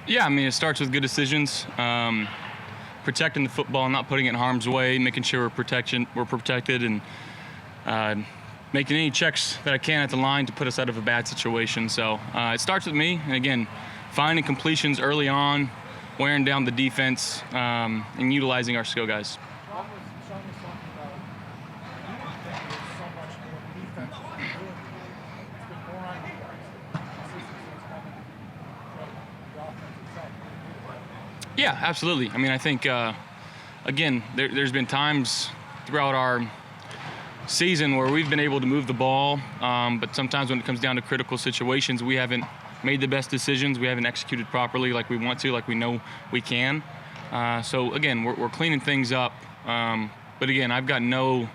Yeah, I mean, it starts with good decisions, protecting the football, not putting it in harm's way, making sure we're protected, and uh, making any checks that I can at the line to put us out of a bad situation. So it starts with me, and again, finding completions early on, wearing down the defense, and utilizing our skill guys. Sean was talking about you there's so much more defensive ability. It's been more on you guys. Consistency is coming from the offensive side. Yeah, absolutely. I mean, I think, again, there's been times throughout our season where we've been able to move the ball, but sometimes when it comes down to critical situations, we haven't made the best decisions. We haven't executed properly like we want to, like we know we can. So again, we're cleaning things up. But again, I've got no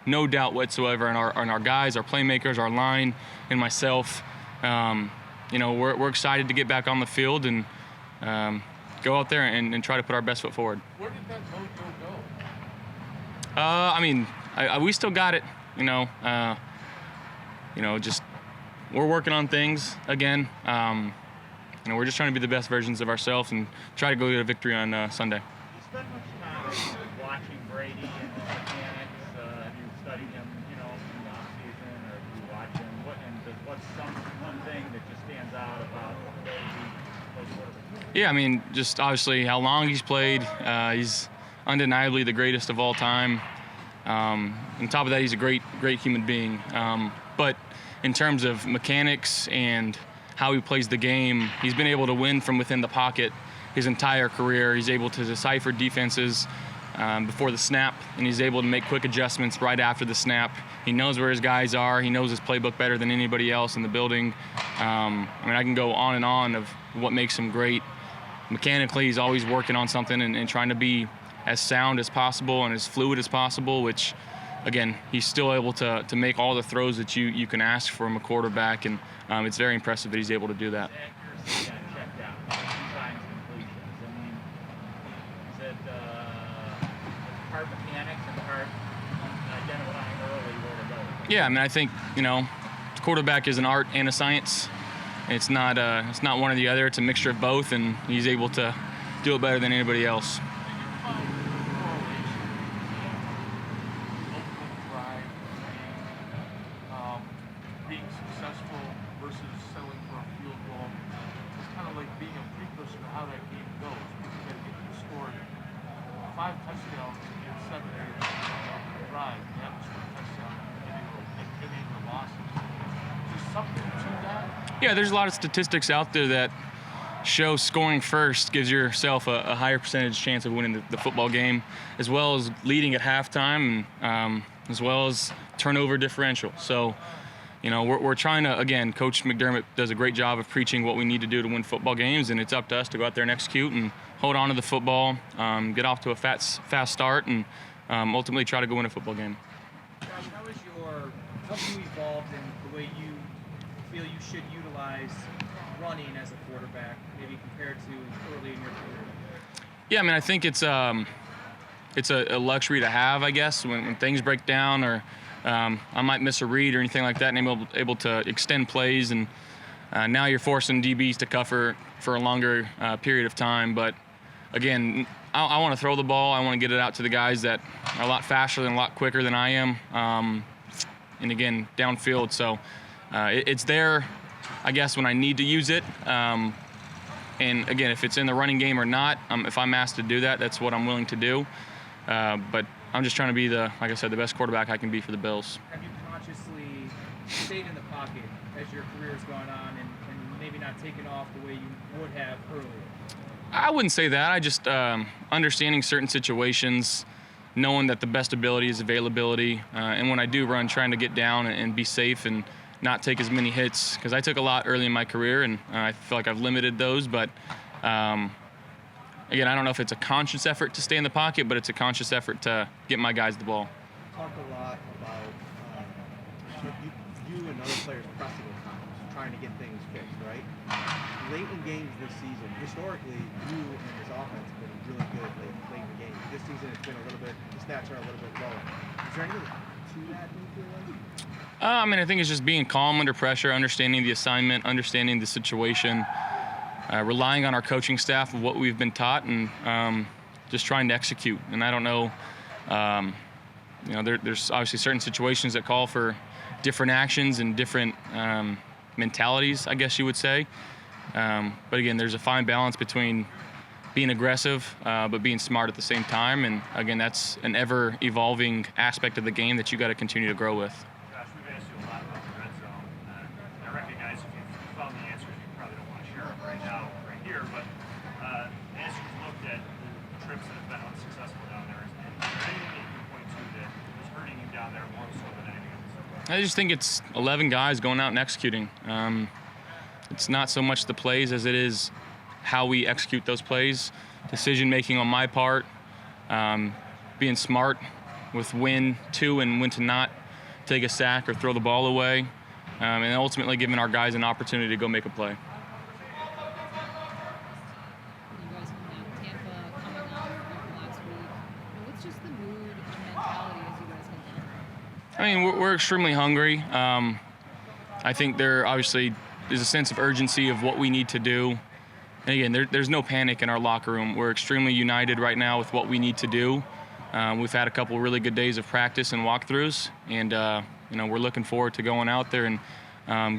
doubt whatsoever in our guys, our playmakers, our line, and myself. We're excited to get back on the field and go out there and try to put our best foot forward. Where did that mojo go? I mean, we still got it. Just we're working on things again. We're just trying to be the best versions of ourselves and try to go get a victory on Sunday. You spend much time watching Brady and his mechanics. Have you studied him, in the off season, or do you watch him? What's one thing that just stands out about the way he plays quarterback? Yeah, I mean, just obviously how long he's played. He's undeniably the greatest of all time. On top of that, he's a great human being. But in terms of mechanics and how he plays the game, he's been able to win from within the pocket his entire career. He's able to decipher defenses before the snap, and he's able to make quick adjustments right after the snap. He knows where his guys are. He knows his playbook better than anybody else in the building. I can go on and on of what makes him great. Mechanically, he's always working on something and trying to be as sound as possible and as fluid as possible, which, again, he's still able to make all the throws that you can ask from a quarterback, and it's very impressive that he's able to do that. Accuracy got checked out. Sometimes completions. I mean, is it part mechanics and part identifying early where to go? Yeah, I mean, I think, quarterback is an art and a science. It's not one or the other. It's a mixture of both, and he's able to do it better than anybody else. Being successful versus settling for a field goal. It's kind of like being a precursor to how that game goes. Because you scored 5 touchdowns in 7 drives. You haven't scored a touchdown in any of the losses. Is there something to that? Yeah, there's a lot of statistics out there that show scoring first gives yourself a higher percentage chance of winning the football game, as well as leading at halftime, and as well as turnover differential. So, we're trying to, again, Coach McDermott does a great job of preaching what we need to do to win football games, and it's up to us to go out there and execute and hold on to the football, get off to a fast start, and ultimately try to go win a football game. Josh, how have you evolved in the way you feel you should utilize running as a quarterback, maybe compared to early in your career? Yeah, I mean, I think it's a luxury to have, I guess, when things break down, or I might miss a read or anything like that, and I'm able to extend plays, and now you're forcing DBs to cover for a longer period of time. But again, I want to throw the ball. I want to get it out to the guys that are a lot faster and a lot quicker than I am, and again, downfield. So it's there, I guess, when I need to use it. And again, if it's in the running game or not, if I'm asked to do that, that's what I'm willing to do. But I'm just trying to be like I said, the best quarterback I can be for the Bills. Have you consciously stayed in the pocket as your career's gone on and maybe not taken off the way you would have earlier? I wouldn't say that. I just understanding certain situations, knowing that the best ability is availability, and when I do run, trying to get down and be safe and not take as many hits, because I took a lot early in my career, and I feel like I've limited those. But again, I don't know if it's a conscious effort to stay in the pocket, but it's a conscious effort to get my guys the ball. Talk a lot about you and other players pressing at times, trying to get things fixed, right? Late in games this season, historically, you and this offense have been really good late in the game. This season, it's been a little bit, the stats are a little bit lower. Is there anything to that, do you feel like? I think it's just being calm under pressure, understanding the assignment, understanding the situation. relying on our coaching staff of what we've been taught and just trying to execute. And I don't know, there's obviously certain situations that call for different actions and different mentalities, I guess you would say. But again, there's a fine balance between being aggressive, but being smart at the same time. And again, that's an ever-evolving aspect of the game that you got to continue to grow with. Josh, we've asked you a lot about the red zone. I recognize if you've found the answers, you probably don't want to share them right now, right here. But as you've looked at the trips that have been unsuccessful down there, is there anything that you can point to that is hurting you down there more so than anything else? I just think it's 11 guys going out and executing. It's not so much the plays as it is how we execute those plays, decision-making on my part, being smart with when to and when to not take a sack or throw the ball away, and ultimately giving our guys an opportunity to go make a play. You guys coming out of Tampa, coming off last week. What's just the mood and mentality as you guys head down? I mean, we're extremely hungry. I think there obviously is a sense of urgency of what we need to do. And again, there's no panic in our locker room. We're extremely united right now with what we need to do. We've had a couple really good days of practice and walkthroughs, and we're looking forward to going out there and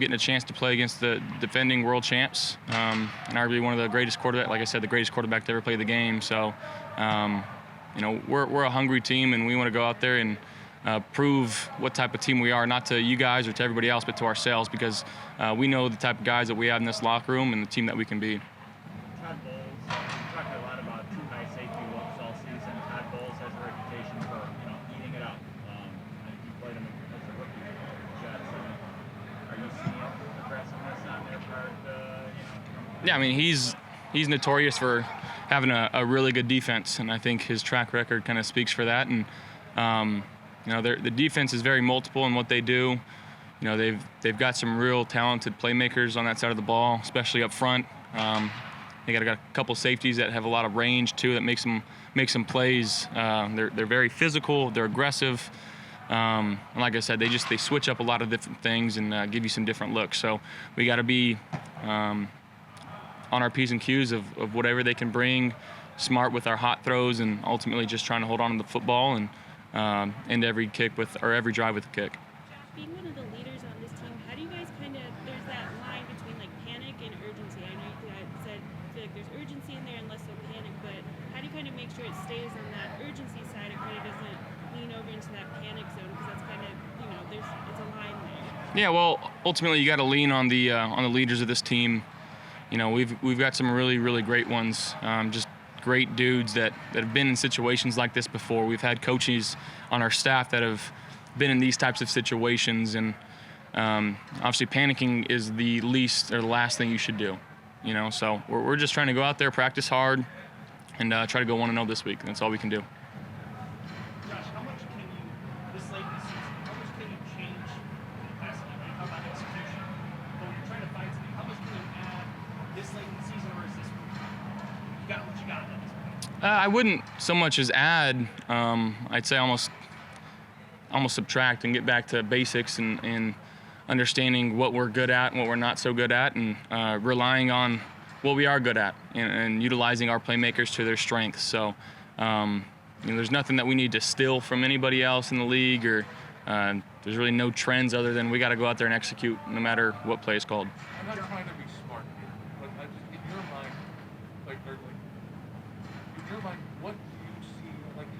getting a chance to play against the defending world champs, and arguably one of the greatest quarterback, like I said, the greatest quarterback to ever play the game. So, we're a hungry team, and we want to go out there and prove what type of team we are, not to you guys or to everybody else, but to ourselves, because we know the type of guys that we have in this locker room and the team that we can be. Todd Bowles, we've talked a lot about two high safety looks all season. Todd Bowles has a reputation for eating it up. I think you played him as a rookie with the Jets. Are you seeing aggressiveness on their part? Yeah, I mean, he's notorious for having a really good defense, and I think his track record kind of speaks for that. And the defense is very multiple in what they do. They've got some real talented playmakers on that side of the ball, especially up front. They got a couple safeties that have a lot of range too, that makes some plays. They're very physical. They're aggressive. And like I said, they switch up a lot of different things and give you some different looks. So we got to be on our P's and Q's of whatever they can bring, smart with our hot throws, and ultimately just trying to hold on to the football and end every drive with a kick. Being one of the leaders on this team, how do you guys there's that line between like panic and urgency. I know you guys said feel like there's urgency in there and less so panic, but how do you kind of make sure it stays on that urgency side and kind of doesn't lean over into that panic zone, because that's kind of, it's a line there. Yeah, well, ultimately you got to lean on the leaders of this team. We've got some really, really great ones, just great dudes that have been in situations like this before. We've had coaches on our staff that have been in these types of situations, and obviously panicking is the least or the last thing you should do. So we're just trying to go out there, practice hard, and try to go 1-0 this week. That's all we can do. Josh, how much can you, this late in the season, how much can you change the past game? You talk about execution, but when you're trying to fight something, how much can you add this late in the season, or is this, you got what you got at this point? I wouldn't so much as add. I'd say almost subtract and get back to basics and understanding what we're good at and what we're not so good at, and relying on what we are good at and utilizing our playmakers to their strengths. So there's nothing that we need to steal from anybody else in the league, or there's really no trends other than we got to go out there and execute no matter what play is called. I'm not trying to be smart here, but I just, in your mind, what do you see,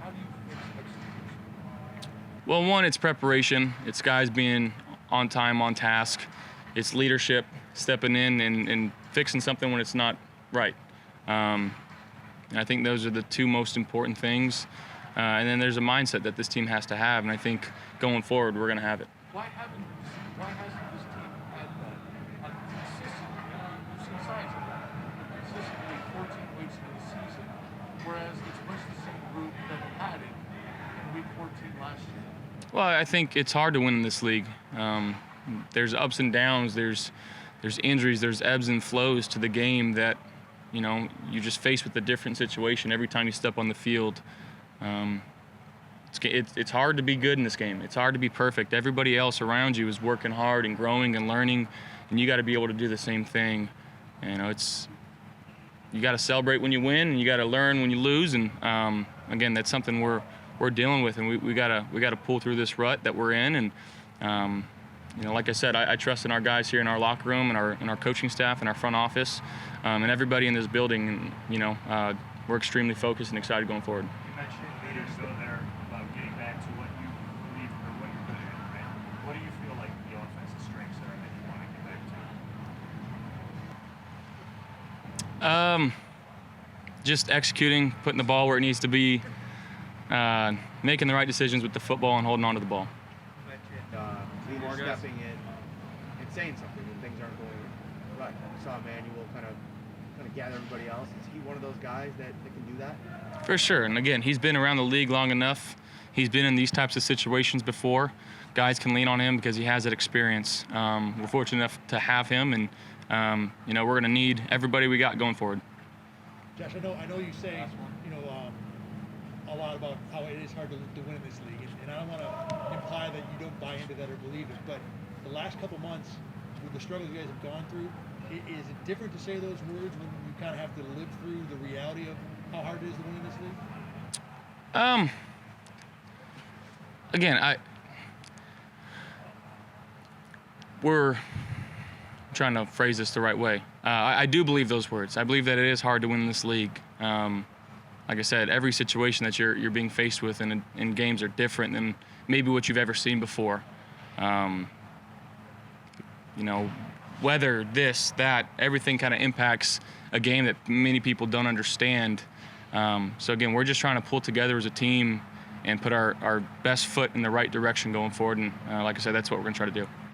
how do you fix execution? Well, one, it's preparation. It's guys being on time, on task. It's leadership, stepping in and fixing something when it's not right. And I think those are the two most important things. And then there's a mindset that this team has to have, and I think going forward we're going to have it. Why hasn't this team had that on consistently? You've seen signs of that. Consistently 14 weeks into the season, whereas it's much the same group that had it in week 14 last year. Well, I think it's hard to win in this league. There's ups and downs. There's injuries. There's ebbs and flows to the game that you just face with a different situation every time you step on the field. It's hard to be good in this game. It's hard to be perfect. Everybody else around you is working hard and growing and learning, and you got to be able to do the same thing. It's you got to celebrate when you win, and you got to learn when you lose. And again, that's something we're dealing with, and we gotta pull through this rut that we're in. And like I said, I trust in our guys here in our locker room and our coaching staff and our front office, and everybody in this building. And we're extremely focused and excited going forward. You mentioned leaders go there about getting back to what you believe or what you're good at, right? What do you feel like the offensive strengths are that you want to get back to? Just executing, putting the ball where it needs to be, making the right decisions with the football and holding on to the ball. You mentioned leaders stepping in and saying something when things aren't going right. We saw Emmanuel kind of gather everybody else. Is he one of those guys that can do that? For sure. And again, he's been around the league long enough. He's been in these types of situations before. Guys can lean on him because he has that experience. We're fortunate enough to have him, and we're going to need everybody we got going forward. Josh, I know you say a lot about how it is hard to win in this league, and I don't want to imply that you don't buy into that or believe it, but the last couple months with the struggles you guys have gone through, is it different to say those words when you kind of have to live through the reality of how hard it is to win in this league? Again, we're trying to phrase this the right way. I do believe those words. I believe that it is hard to win in this league. Like I said, every situation that you're being faced with in games are different than maybe what you've ever seen before. Weather, this, that, everything kind of impacts a game that many people don't understand. So again, we're just trying to pull together as a team and put our best foot in the right direction going forward. And like I said, that's what we're going to try to do.